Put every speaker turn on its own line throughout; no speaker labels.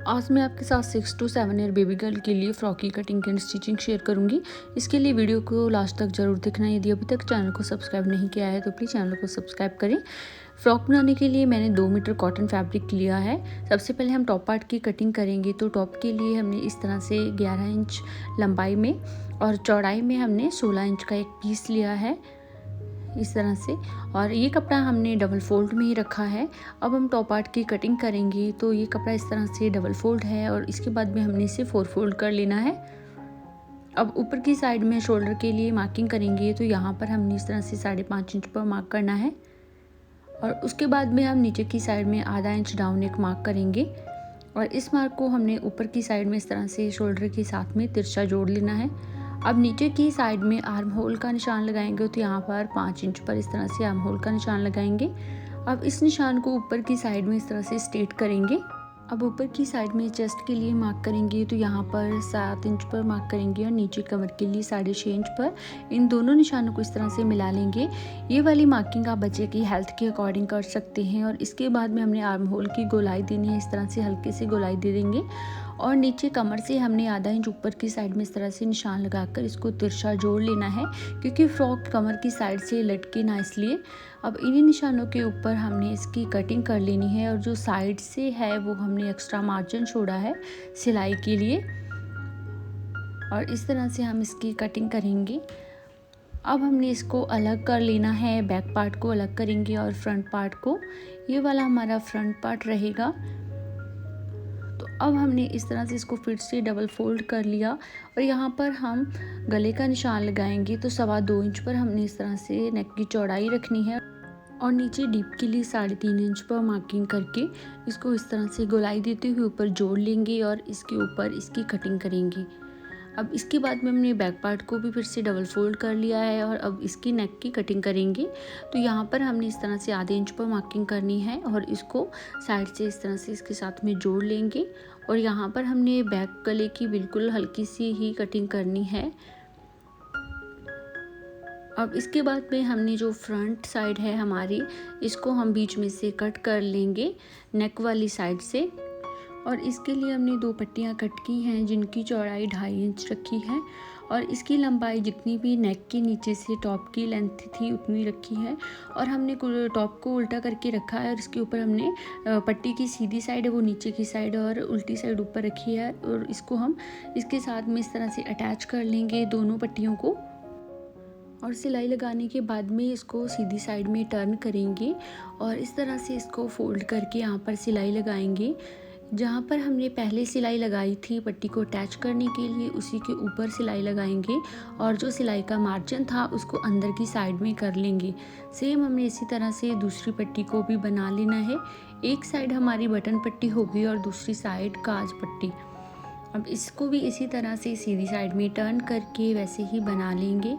आज मैं आपके साथ 6 to 7 ईयर बेबी गर्ल के लिए फ्रॉक की कटिंग एंड स्टिचिंग शेयर करूंगी। इसके लिए वीडियो को लास्ट तक ज़रूर देखना। यदि अभी तक चैनल को सब्सक्राइब नहीं किया है तो प्लीज़ चैनल को सब्सक्राइब करें। फ्रॉक बनाने के लिए मैंने 2 मीटर कॉटन फैब्रिक लिया है। सबसे पहले हम टॉप पार्ट की कटिंग करेंगे। तो टॉप के लिए हमने इस तरह से 11 इंच लंबाई में और चौड़ाई में हमने 16 इंच का एक पीस लिया है इस तरह से, और ये कपड़ा हमने डबल फोल्ड में ही रखा है। अब हम टॉप पार्ट की कटिंग करेंगे। तो ये कपड़ा इस तरह से डबल फोल्ड है और इसके बाद में हमने इसे 4 फोल्ड कर लेना है। अब ऊपर की साइड में शोल्डर के लिए मार्किंग करेंगे। तो यहाँ पर हमने इस तरह से 5.5 इंच पर मार्क करना है और उसके बाद में हम नीचे की साइड में आधा इंच डाउन एक मार्क करेंगे और इस मार्क को हमने ऊपर की साइड में इस तरह से शोल्डर के साथ में तिरछा जोड़ लेना है। अब नीचे की साइड में आर्म होल का निशान लगाएंगे। तो यहाँ पर 5 इंच पर इस तरह से आर्म होल का निशान लगाएंगे। अब इस निशान को ऊपर की साइड में इस तरह से स्ट्रेट करेंगे। अब ऊपर की साइड में चेस्ट के लिए मार्क करेंगे। तो यहाँ पर 7 इंच पर मार्क करेंगे और नीचे कमर के लिए 6.5 इंच पर इन दोनों निशानों को इस तरह से मिला लेंगे। ये वाली मार्किंग आप बच्चे की हेल्थ के अकॉर्डिंग कर सकते हैं। और इसके बाद में हमने आर्म होल की गोलाई देनी है। इस तरह से हल्के से गोलाई दे देंगे और नीचे कमर से हमने आधा इंच ऊपर की साइड में इस तरह से निशान लगाकर इसको तिरछा जोड़ लेना है, क्योंकि फ्रॉक कमर की साइड से लटके ना, इसलिए। अब इन्हीं निशानों के ऊपर हमने इसकी कटिंग कर लेनी है और जो साइड से है वो हमने एक्स्ट्रा मार्जिन छोड़ा है सिलाई के लिए और इस तरह से हम इसकी कटिंग करेंगे। अब हमने इसको अलग कर लेना है, बैक पार्ट को अलग करेंगे और फ्रंट पार्ट को। ये वाला हमारा फ्रंट पार्ट रहेगा। तो अब हमने इस तरह से इसको फिर से डबल फोल्ड कर लिया और यहाँ पर हम गले का निशान लगाएंगे। तो 2.25 इंच पर हमने इस तरह से नेक की चौड़ाई रखनी है और नीचे डीप के लिए 3.5 इंच पर मार्किंग करके इसको इस तरह से गोलाई देते हुए ऊपर जोड़ लेंगे और इसके ऊपर इसकी कटिंग करेंगे। अब इसके बाद में हमने बैक पार्ट को भी फिर से डबल फोल्ड कर लिया है और अब इसकी नेक की कटिंग करेंगे। तो यहाँ पर हमने इस तरह से आधे इंच पर मार्किंग करनी है और इसको साइड से इस तरह से इसके साथ में जोड़ लेंगे और यहाँ पर हमने बैक गले की बिल्कुल हल्की सी ही कटिंग करनी है। अब इसके बाद में हमने जो फ्रंट साइड है हमारी, इसको हम बीच में से कट कर लेंगे नेक वाली साइड से। और इसके लिए हमने 2 पट्टियाँ कट की हैं जिनकी चौड़ाई 2.5 इंच रखी है और इसकी लंबाई जितनी भी नेक के नीचे से टॉप की लेंथ थी उतनी रखी है। और हमने टॉप को उल्टा करके रखा है और इसके ऊपर हमने पट्टी की सीधी साइड है वो नीचे की साइड और उल्टी साइड ऊपर रखी है और इसको हम इसके साथ में इस तरह से अटैच कर लेंगे दोनों पट्टियों को। और सिलाई लगाने के बाद में इसको सीधी साइड में टर्न करेंगे और इस तरह से इसको फोल्ड करके यहाँ पर सिलाई लगाएंगे। जहाँ पर हमने पहले सिलाई लगाई थी पट्टी को अटैच करने के लिए, उसी के ऊपर सिलाई लगाएंगे और जो सिलाई का मार्जिन था उसको अंदर की साइड में कर लेंगे। सेम हमने इसी तरह से दूसरी पट्टी को भी बना लेना है। एक साइड हमारी बटन पट्टी होगी और दूसरी साइड काज पट्टी। अब इसको भी इसी तरह से सीधी साइड में टर्न करके वैसे ही बना लेंगे।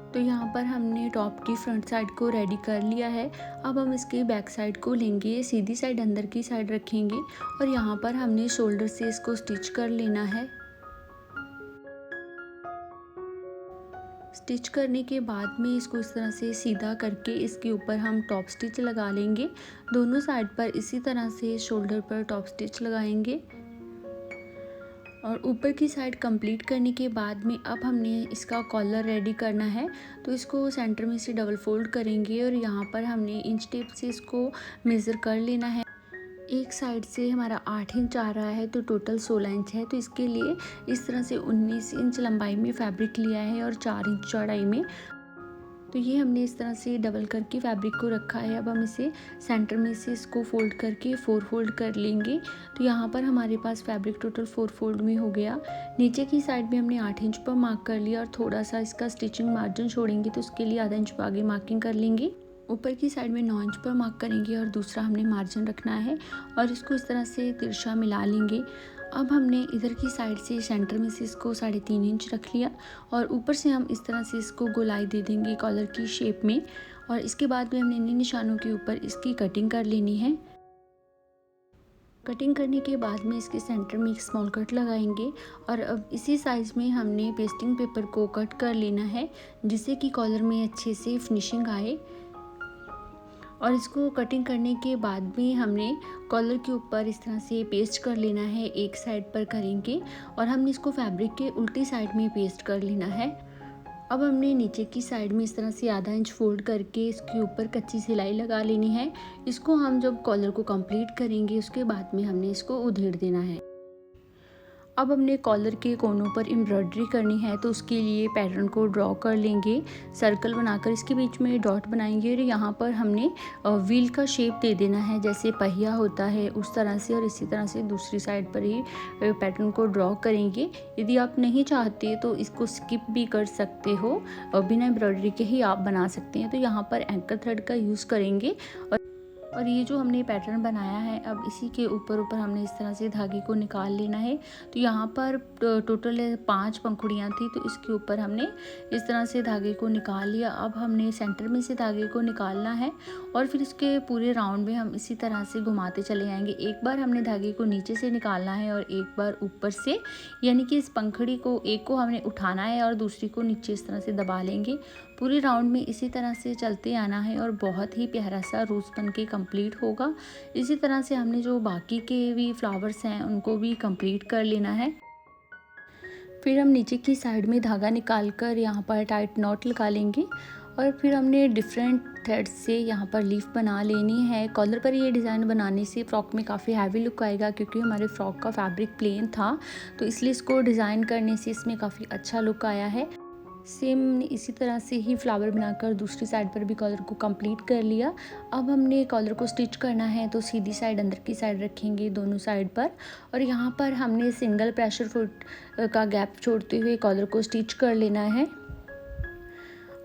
तो यहाँ पर हमने टॉप की फ्रंट साइड को रेडी कर लिया है। अब हम इसके बैक साइड को लेंगे, सीधी साइड अंदर की साइड रखेंगे और यहाँ पर हमने शोल्डर से इसको स्टिच कर लेना है। स्टिच करने के बाद में इसको इस तरह से सीधा करके इसके ऊपर हम टॉप स्टिच लगा लेंगे। दोनों साइड पर इसी तरह से शोल्डर पर टॉप स्टिच लगाएंगे और ऊपर की साइड कंप्लीट करने के बाद में अब हमने इसका कॉलर रेडी करना है। तो इसको सेंटर में से डबल फोल्ड करेंगे और यहाँ पर हमने इंच टेप से इसको मेज़र कर लेना है। एक साइड से हमारा 8 इंच आ रहा है तो टोटल 16 इंच है। तो इसके लिए इस तरह से 19 इंच लंबाई में फैब्रिक लिया है और 4 इंच चौड़ाई में। तो ये हमने इस तरह से डबल करके फैब्रिक को रखा है। अब हम इसे सेंटर में से इसको फोल्ड करके 4 फोल्ड कर लेंगे। तो यहाँ पर हमारे पास फैब्रिक टोटल 4 फोल्ड में हो गया। नीचे की साइड में हमने 8 इंच पर मार्क कर लिया और थोड़ा सा इसका स्टिचिंग मार्जिन छोड़ेंगे तो उसके लिए आधा इंच आगे मार्किंग कर लेंगे। ऊपर की साइड में 9 इंच पर मार्क करेंगे और दूसरा हमने मार्जिन रखना है और इसको इस तरह से तिरछा मिला लेंगे। अब हमने इधर की साइड से सेंटर में से इसको 3.5 इंच रख लिया और ऊपर से हम इस तरह से इसको गोलाई दे देंगे कॉलर की शेप में और इसके बाद में हमने इन निशानों के ऊपर इसकी कटिंग कर लेनी है। कटिंग करने के बाद में इसके सेंटर में एक स्मॉल कट लगाएंगे और अब इसी साइज़ में हमने पेस्टिंग पेपर को कट कर लेना है जिससे कि कॉलर में अच्छे से फिनिशिंग आए। और इसको कटिंग करने के बाद में हमने कॉलर के ऊपर इस तरह से पेस्ट कर लेना है, एक साइड पर करेंगे और हमने इसको फैब्रिक के उल्टी साइड में पेस्ट कर लेना है। अब हमने नीचे की साइड में इस तरह से आधा इंच फोल्ड करके इसके ऊपर कच्ची सिलाई लगा लेनी है। इसको हम जब कॉलर को कंप्लीट करेंगे उसके बाद में हमने इसको उधेड़ देना है। अब हमने कॉलर के कोनों पर एम्ब्रॉयडरी करनी है, तो उसके लिए पैटर्न को ड्रॉ कर लेंगे, सर्कल बनाकर इसके बीच में डॉट बनाएंगे और यहाँ पर हमने व्हील का शेप दे देना है, जैसे पहिया होता है उस तरह से। और इसी तरह से दूसरी साइड पर ही पैटर्न को ड्रॉ करेंगे। यदि आप नहीं चाहते तो इसको स्किप भी कर सकते हो और बिना एम्ब्रॉयडरी के ही आप बना सकते हैं। तो यहाँ पर एंकर थ्रेड का यूज़ करेंगे और ये जो हमने पैटर्न बनाया है, अब इसी के ऊपर हमने इस तरह से धागे को निकाल लेना है। तो यहाँ पर टोटल 5 पंखुड़ियाँ थी, तो इसके ऊपर हमने इस तरह से धागे को निकाल लिया। अब हमने सेंटर में से धागे को निकालना है और फिर इसके पूरे राउंड में हम इसी तरह से घुमाते चले जाएंगे। एक बार हमने धागे को नीचे से निकालना है और एक बार ऊपर से, यानी कि इस पंखुड़ी को एक को हमने उठाना है और दूसरी को नीचे इस तरह से दबा लेंगे। पूरे राउंड में इसी तरह से चलते आना है और बहुत ही प्यारा सा रोज़ बन के कंप्लीट होगा। इसी तरह से हमने जो बाकी के भी फ्लावर्स हैं उनको भी कंप्लीट कर लेना है। फिर हम नीचे की साइड में धागा निकाल कर यहाँ पर टाइट नॉट लगा लेंगे और फिर हमने डिफरेंट थ्रेड से यहाँ पर लीफ बना लेनी है। कॉलर पर ये डिज़ाइन बनाने से फ़्रॉक में काफ़ी हैवी लुक आएगा, क्योंकि हमारे फ्रॉक का फैब्रिक प्लेन था, तो इसलिए इसको डिज़ाइन करने से इसमें काफ़ी अच्छा लुक आया है। सेम इसी तरह से ही फ्लावर बनाकर दूसरी साइड पर भी कॉलर को कंप्लीट कर लिया। अब हमने कॉलर को स्टिच करना है, तो सीधी साइड अंदर की साइड रखेंगे दोनों साइड पर और यहाँ पर हमने सिंगल प्रेशर फुट का गैप छोड़ते हुए कॉलर को स्टिच कर लेना है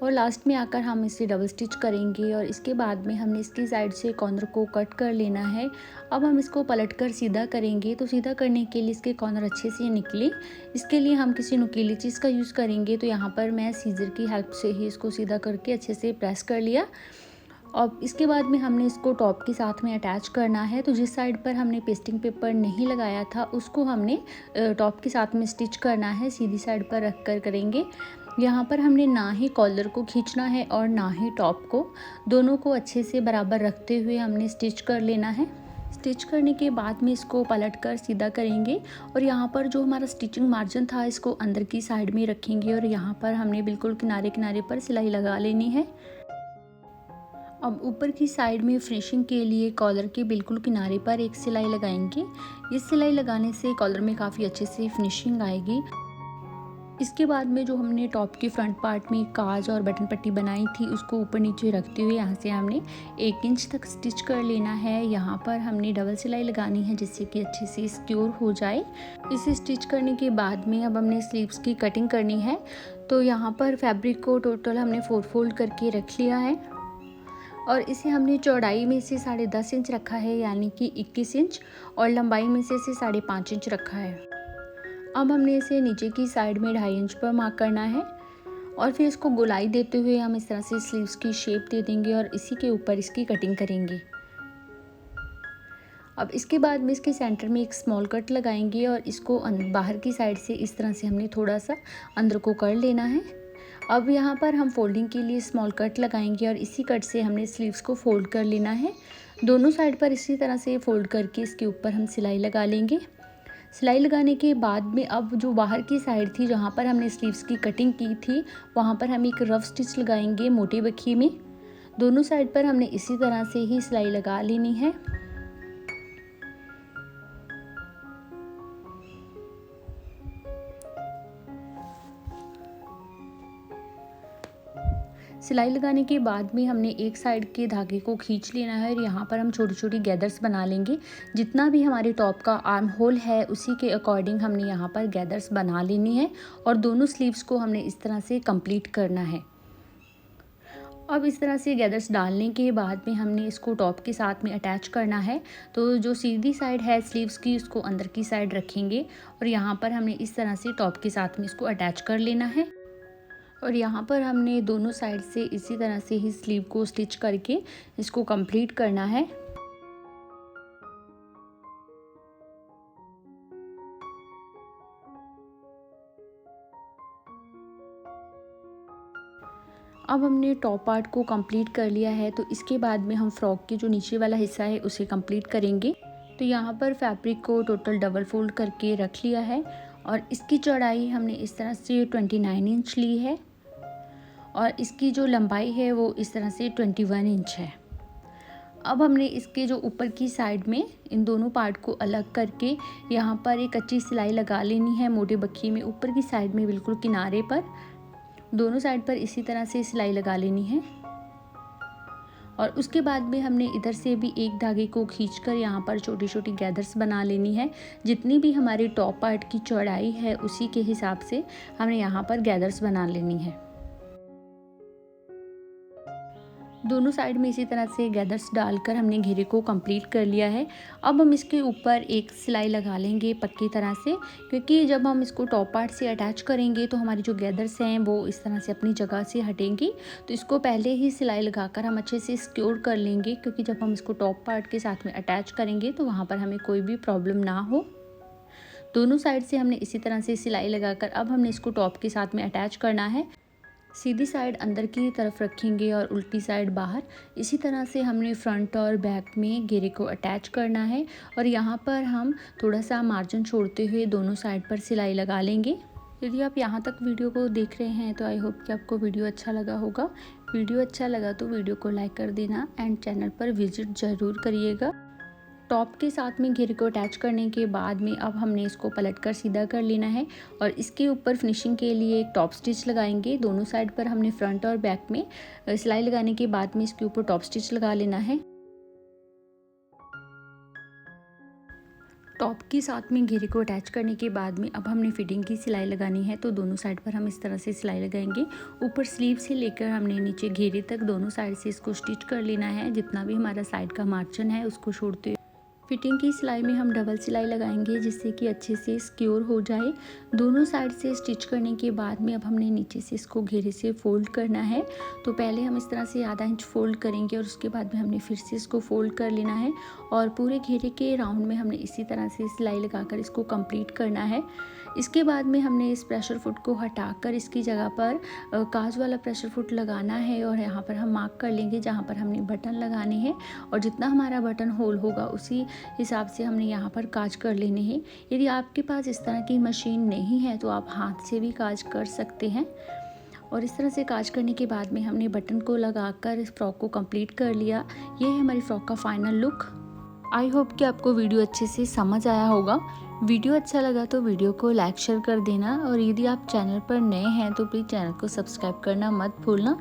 और लास्ट में आकर हम इसे डबल स्टिच करेंगे और इसके बाद में हमने इसकी साइड से कॉर्नर को कट कर लेना है। अब हम इसको पलटकर सीधा करेंगे, तो सीधा करने के लिए इसके कॉर्नर अच्छे से निकले, इसके लिए हम किसी नुकीली चीज़ का यूज़ करेंगे। तो यहाँ पर मैं सीजर की हेल्प से ही इसको सीधा करके अच्छे से प्रेस कर लिया। और इसके बाद में हमने इसको टॉप के साथ में अटैच करना है। तो जिस साइड पर हमने पेस्टिंग पेपर नहीं लगाया था उसको हमने टॉप के साथ में स्टिच करना है, सीधी साइड पर रख कर करेंगे। यहाँ पर हमने ना ही कॉलर को खींचना है और ना ही टॉप को, दोनों को अच्छे से बराबर रखते हुए हमने स्टिच कर लेना है। स्टिच करने के बाद में इसको पलटकर सीधा करेंगे और यहाँ पर जो हमारा स्टिचिंग मार्जिन था इसको अंदर की साइड में रखेंगे और यहाँ पर हमने बिल्कुल किनारे किनारे पर सिलाई लगा लेनी है। अब ऊपर की साइड में फिनिशिंग के लिए कॉलर के बिल्कुल किनारे पर एक सिलाई लगाएंगे। इस सिलाई लगाने से कॉलर में काफ़ी अच्छे से फिनिशिंग आएगी। इसके बाद में जो हमने टॉप के फ्रंट पार्ट में काज और बटन पट्टी बनाई थी उसको ऊपर नीचे रखते हुए यहाँ से हमने 1 इंच तक स्टिच कर लेना है। यहाँ पर हमने डबल सिलाई लगानी है जिससे कि अच्छे से सिक्योर हो जाए। इसे स्टिच करने के बाद में अब हमने स्लीव्स की कटिंग करनी है। तो यहाँ पर फैब्रिक को टोटल हमने 4 फोल्ड करके रख लिया है और इसे हमने चौड़ाई में से 10.5 इंच रखा है, यानी कि 21 इंच, और लंबाई में से 5.5 इंच रखा है। अब हमने इसे नीचे की साइड में 2.5 इंच पर मार्क करना है और फिर इसको गोलाई देते हुए हम इस तरह से स्लीव्स की शेप दे देंगे और इसी के ऊपर इसकी कटिंग करेंगे। अब इसके बाद में इसके सेंटर में एक स्मॉल कट लगाएंगे और इसको बाहर की साइड से इस तरह से हमने थोड़ा सा अंदर को कर लेना है। अब यहाँ पर हम फोल्डिंग के लिए स्मॉल कट लगाएंगे और इसी कट से हमने स्लीव्स को फोल्ड कर लेना है। दोनों साइड पर इसी तरह से फोल्ड करके इसके ऊपर हम सिलाई लगा लेंगे। सिलाई लगाने के बाद में अब जो बाहर की साइड थी जहाँ पर हमने स्लीव्स की कटिंग की थी वहाँ पर हम एक रफ स्टिच लगाएंगे मोटे बखी में। दोनों साइड पर हमने इसी तरह से ही सिलाई लगा लेनी है। सिलाई लगाने के बाद में हमने एक साइड के धागे को खींच लेना है और यहाँ पर हम छोटी छोटी गैदर्स बना लेंगे। जितना भी हमारे टॉप का आर्म होल है उसी के अकॉर्डिंग हमने यहाँ पर गैदर्स बना लेनी है और दोनों स्लीव्स को हमने इस तरह से कंप्लीट करना है। अब इस तरह से गैदर्स डालने के बाद में हमने इसको टॉप के साथ में अटैच करना है। तो जो सीधी साइड है स्लीव्स की उसको अंदर की साइड रखेंगे और यहाँ पर हमने इस तरह से टॉप के साथ में इसको अटैच कर लेना है और यहाँ पर हमने दोनों साइड से इसी तरह से ही स्लीव को स्टिच करके इसको कंप्लीट करना है। अब हमने टॉप पार्ट को कंप्लीट कर लिया है, तो इसके बाद में हम फ्रॉक के जो नीचे वाला हिस्सा है उसे कंप्लीट करेंगे। तो यहाँ पर फैब्रिक को टोटल डबल फोल्ड करके रख लिया है और इसकी चौड़ाई हमने इस तरह से 29 इंच ली है और इसकी जो लंबाई है वो इस तरह से 21 इंच है। अब हमने इसके जो ऊपर की साइड में इन दोनों पार्ट को अलग करके यहाँ पर एक अच्छी सिलाई लगा लेनी है मोटे बक्खी में, ऊपर की साइड में बिल्कुल किनारे पर, दोनों साइड पर इसी तरह से सिलाई लगा लेनी है। और उसके बाद में हमने इधर से भी एक धागे को खींचकर यहाँ पर छोटी छोटी गैदर्स बना लेनी है। जितनी भी हमारी टॉप पार्ट की चौड़ाई है उसी के हिसाब से हमने यहाँ पर गैदर्स बना लेनी है। दोनों साइड में इसी तरह से गैदर्स डालकर हमने घेरे को कंप्लीट कर लिया है। अब हम इसके ऊपर एक सिलाई लगा लेंगे पक्की तरह से, क्योंकि जब हम इसको टॉप पार्ट से अटैच करेंगे तो हमारी जो गैदर्स हैं वो इस तरह से अपनी जगह से हटेंगी। तो इसको पहले ही सिलाई लगाकर हम अच्छे से सिक्योर कर लेंगे, क्योंकि जब हम इसको टॉप पार्ट के साथ में अटैच करेंगे तो वहाँ पर हमें कोई भी प्रॉब्लम ना हो। दोनों साइड से हमने इसी तरह से सिलाई लगाकर अब हमने इसको टॉप के साथ में अटैच करना है। सीधी साइड अंदर की तरफ रखेंगे और उल्टी साइड बाहर। इसी तरह से हमने फ्रंट और बैक में घेरे को अटैच करना है और यहाँ पर हम थोड़ा सा मार्जिन छोड़ते हुए दोनों साइड पर सिलाई लगा लेंगे। यदि आप यहाँ तक वीडियो को देख रहे हैं तो आई होप कि आपको वीडियो अच्छा लगा होगा। वीडियो अच्छा लगा तो वीडियो को लाइक कर देना एंड चैनल पर विजिट ज़रूर करिएगा। टॉप के साथ में घेरे को अटैच करने के बाद में अब हमने इसको पलटकर सीधा कर लेना है और इसके ऊपर फिनिशिंग के लिए एक टॉप स्टिच लगाएंगे। दोनों साइड पर हमने फ्रंट और बैक में सिलाई लगाने के बाद में इसके ऊपर टॉप स्टिच लगा लेना है। टॉप के साथ में घेरे को अटैच करने के बाद में अब हमने फिटिंग की सिलाई लगानी है। तो दोनों साइड पर हम इस तरह से सिलाई लगाएंगे। ऊपर स्लीव से लेकर हमने नीचे घेरे तक दोनों साइड से इसको स्टिच कर लेना है। जितना भी हमारा साइड का मार्जिन है उसको छोड़ते फिटिंग की सिलाई में हम डबल सिलाई लगाएंगे, जिससे कि अच्छे से सिक्योर हो जाए। दोनों साइड से स्टिच करने के बाद में अब हमने नीचे से इसको घेरे से फोल्ड करना है। तो पहले हम इस तरह से आधा इंच फोल्ड करेंगे और उसके बाद में हमने फिर से इसको फोल्ड कर लेना है और पूरे घेरे के राउंड में हमने इसी तरह से सिलाई लगाकर इसको कंप्लीट करना है। इसके बाद में हमने इस प्रेशर फुट को हटाकर इसकी जगह पर काज वाला प्रेशर फुट लगाना है और यहाँ पर हम मार्क कर लेंगे जहाँ पर हमने बटन लगाने हैं और जितना हमारा बटन होल होगा उसी हिसाब से हमने यहाँ पर काज कर लेने हैं। यदि आपके पास इस तरह की मशीन नहीं है तो आप हाथ से भी काज कर सकते हैं। और इस तरह से काज करने के बाद में हमने बटन को लगाकर इस फ्रॉक को कंप्लीट कर लिया। ये है हमारी फ्रॉक का फाइनल लुक। आई होप कि आपको वीडियो अच्छे से समझ आया होगा। वीडियो अच्छा लगा तो वीडियो को लाइक शेयर कर देना और यदि आप चैनल पर नए हैं तो प्लीज़ चैनल को सब्सक्राइब करना मत भूलना।